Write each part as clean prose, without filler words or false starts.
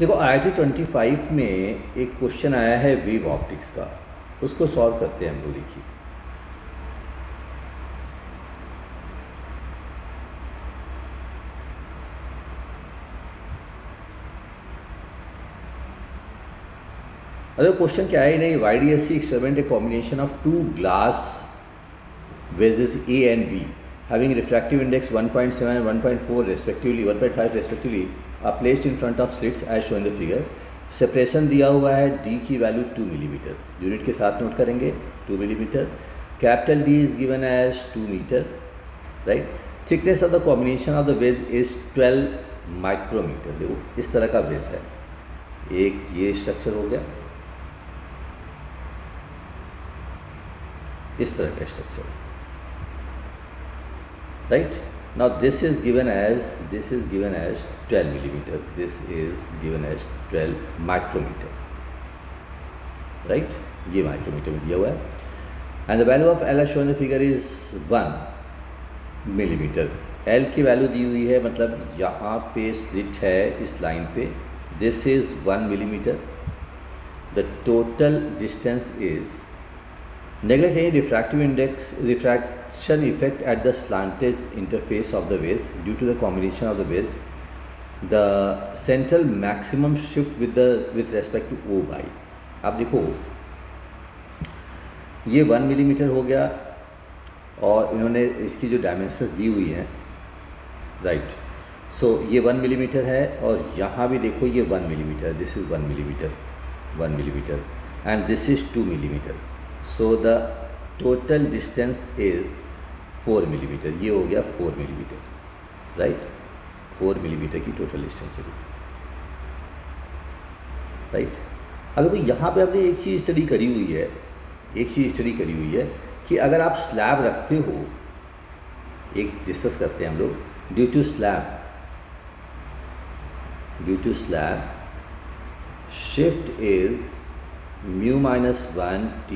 देखो IIT 25 में एक क्वेश्चन आया है वेव ऑप्टिक्स का, उसको सॉल्व करते हैं हम लोग। देखिए, अगर क्वेश्चन क्या है, नहीं YDSC experiment a combination of two glass wedges A and B having refractive index 1.7 and 1.4 respectively, 1.5 respectively are placed in front of slits as shown in the figure. Separation दिया हुआ है D की value 2 millimetre, unit के साथ note करेंगे 2 millimetre. Capital D is given as 2 metre, right. Thickness of the combination of the wedge is 12 micrometre. देखो इस तरह का वेज है, एक ये स्ट्रक्चर हो गया, इस तरह का structure, right. Now this is given as 12 millimeter, this is given as 12 micrometer, right. ये माइक्रोमीटर में दिया हुआ है. And the value of L shown the figure is 1 millimetre. L की वैल्यू दी हुई है, मतलब यहाँ पे स्लिट है इस लाइन पे, this is 1 millimetre. The total distance is, neglect any refraction effect at the slanted interface of the vase due to the combination of the vase. The central maximum shift with respect to O by. अब देखो ये 1 millimetre हो गया और इन्होंने इसकी जो dimensions दी हुई हैं, राइट. सो ये 1 मिलीमीटर है और यहाँ भी देखो ये 1 millimetre, this is 1 millimetre and this is 2 millimetre. So the total distance is 4 millimetre. ये हो गया 4 मिलीमीटर, राइट. 4 मिलीमीटर की टोटल डिस्टेंस होगी, राइट. अब देखो यहाँ पे आपने एक चीज़ स्टडी करी हुई है कि अगर आप स्लैब रखते हो, एक डिस्कस करते हैं हम लोग, due to slab shift is mu minus 1 t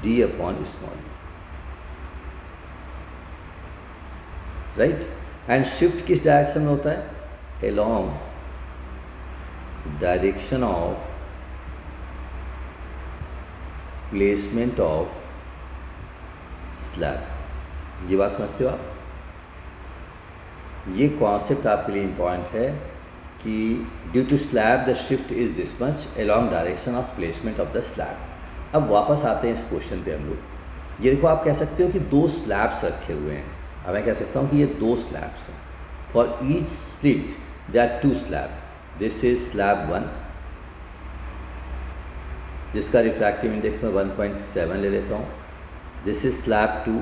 d upon small d, right. And shift किस डायरेक्शन में होता है? Along direction of placement of slab. ये बात समझते हो आप? ये कॉन्सेप्ट आपके लिए इम्पॉर्टेंट है कि due to slab the shift is this much along direction of placement of the slab. अब वापस आते हैं इस क्वेश्चन पे हम लोग. ये देखो, आप कह सकते हो कि 2 स्लैब्स रखे हुए हैं. अब मैं कह सकता हूँ कि ये 2 स्लैब्स हैं. For each slit they are 2 slab. This is slab 1 जिसका रिफ्रैक्टिव इंडेक्स में 1.7 ले लेता हूँ. दिस इज स्लैब 2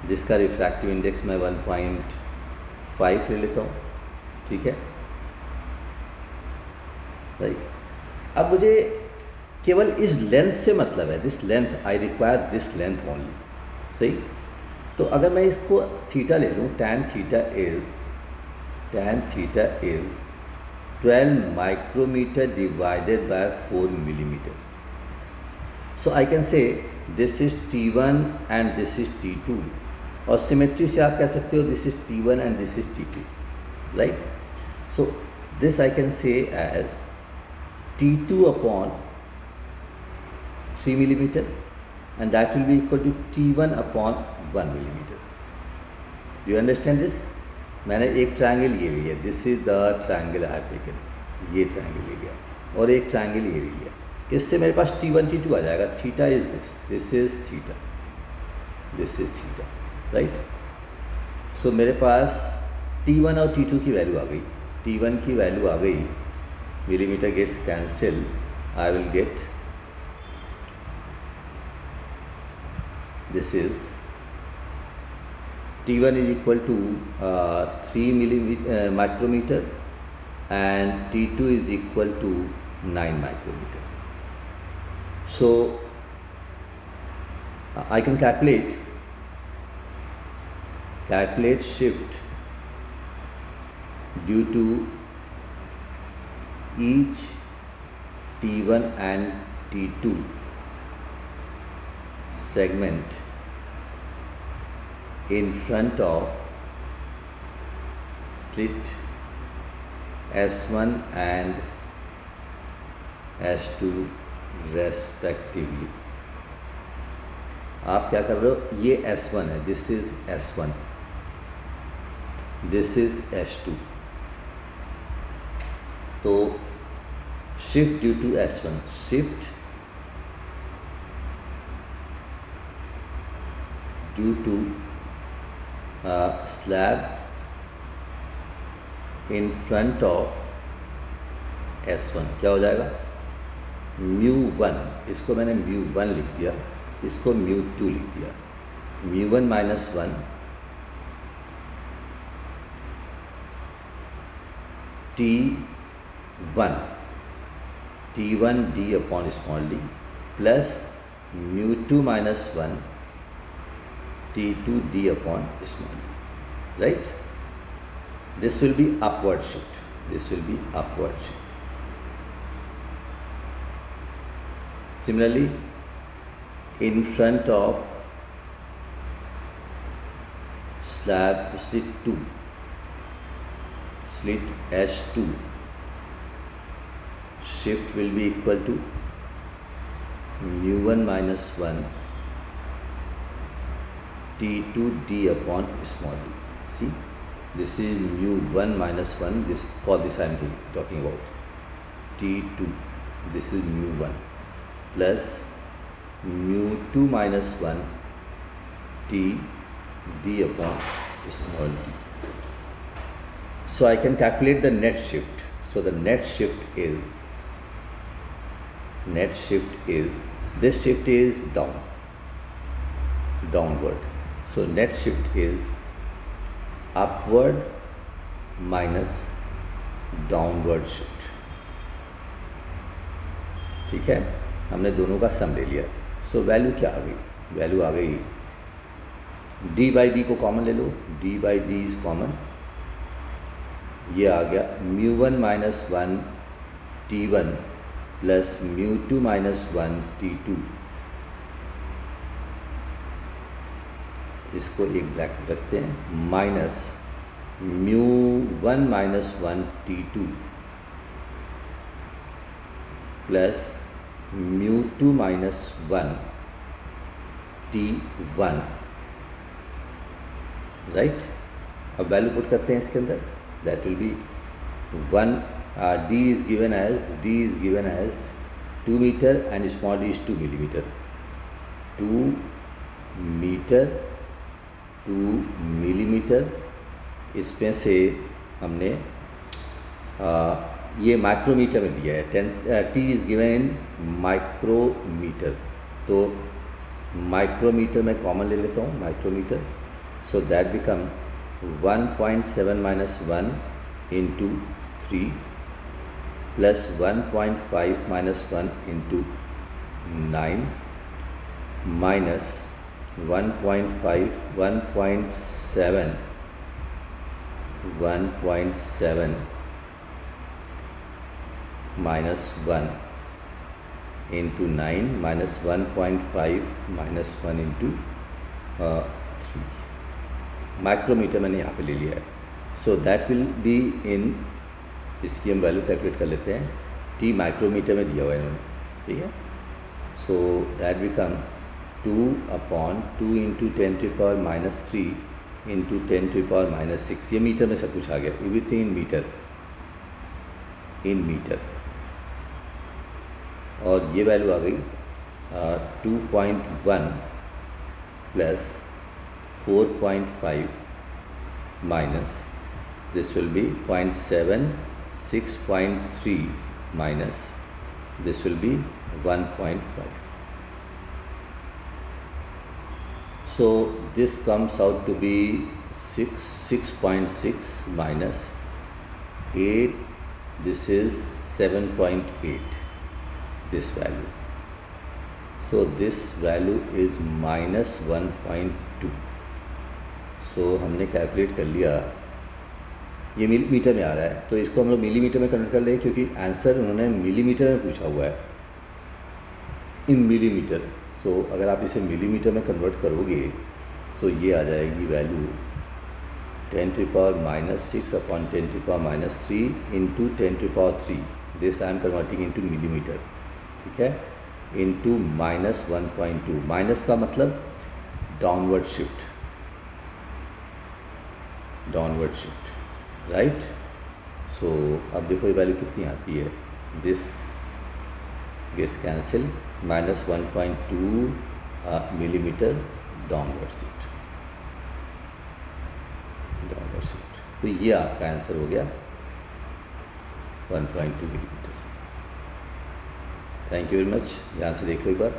जिसका रिफ्रैक्टिव इंडेक्स में 1.5 ले लेता हूँ, ठीक है, राइट. अब मुझे केवल इस लेंथ से मतलब है, this length, I require this length only, सही. तो अगर मैं इसको थीटा ले लूँ, tan theta is 12 micrometre divided by 4 millimetre. So I can say this is T1 and this is T2. और सिमेट्री से आप कह सकते हो this is T1 and this is T2, right. So this I can say as T2 upon 3 millimeter and that will be equal to T1 upon 1 millimeter. Do you understand this? मैंने एक triangle ये लिया, this is the triangle I have taken, ये triangle ले गया और एक triangle ये लिया. इससे मेरे पास T1 T2 आ जाएगा. Theta is this is theta, right. So मेरे पास T1 और T2 की वैल्यू आ गई. T1 की वैल्यू आ गई, millimetre gets cancel, I will get this is T1 is equal to 3 micrometer and T2 is equal to 9 micrometer. So I can calculate shift due to each T1 and T2 segment in front of slit S1 and S2 respectively. आप क्या कर रहे हो, ये S1 है, this is S1, this is S2, तो shift due to S1, shift due to slab in front of S1 क्या हो जाएगा, μ1, इसको मैंने μ1 लिख दिया, इसको μ2 लिख दिया, μ1 minus 1 T1 d upon small d plus μ2 minus 1 T2 d upon small d, right. This will be upward shift, this will be upward shift. Similarly, in front of slab slit 2, slit S2, shift will be equal to μ1 minus 1 T2 d upon small d. See, this is μ1 minus 1, this for this I am talking about, T2, this is μ1 plus μ2 minus 1 T d upon small d. So I can calculate the net shift. So the net shift is, this shift is downward. So net shift is upward minus downward shift, ठीक है। हमने दोनों का सम ले लिया। So value क्या आ गई, value आ गई d बाई डी को कॉमन ले लो, d by D is common, ये आ गया μ1 minus 1 T1 plus μ2 minus 1 T2, इसको एक ब्रैकेट रखते हैं, minus μ1 minus 1 T2 plus μ2 minus 1 T1, right. अब वैल्यू पुट करते हैं इसके अंदर, that will be 1, d is given as 2 metre and small d is 2 millimetre, 2 metre 2 millimetre, इसमें से हमने ये माइक्रोमीटर में दिया है, t is given in micrometre, तो माइक्रोमीटर में कॉमन ले लेता हूँ, micrometre. So that become 1.7 minus 1 into 3 plus 1.5 minus 1 into 9 minus 1.5 1.7 minus 1 into 9 minus 1.5 minus 1 into 3, micrometre मैंने यहाँ पे ले लिया है। So that will be in, इसकी हम वैल्यू कैलकुलेट कर लेते हैं, t माइक्रोमीटर में दिया हुआ है इन्होंने, ठीक है। So that become 2 upon 2 into 10 to power minus 3 into 10 to power minus 6, ये मीटर में सब कुछ आ गया, एवरीथिंग इन मीटर, और ये वैल्यू आ गई 2.1 plus 4.5 minus this will be 0.7, 6.3 minus this will be 1.5. So this comes out to be 6.6 minus 8, this is 7.8, this value. So this value is minus 1.2. So हमने calculate कर लिया, ये millimetre में आ रहा है, तो इसको हम लोग मिलीमीटर में कन्वर्ट कर लें, क्योंकि आंसर उन्होंने मिलीमीटर में पूछा हुआ है, इन मिलीमीटर। सो अगर आप इसे मिलीमीटर में कन्वर्ट करोगे, सो ये आ जाएगी value 10⁻⁻6 upon 10⁻³ into 10⁻³ this I am converting into millimetre, ठीक है, इनटू -1.2। माइनस का मतलब डाउनवर्ड शिफ्ट, राइट। सो अब देखो ये वैल्यू कितनी आती है, this gets cancel, -1.2 millimetre downward shift. तो ये आपका आंसर हो गया 1.2 millimetre. Thank you very much. ध्यान से देखो एक बार।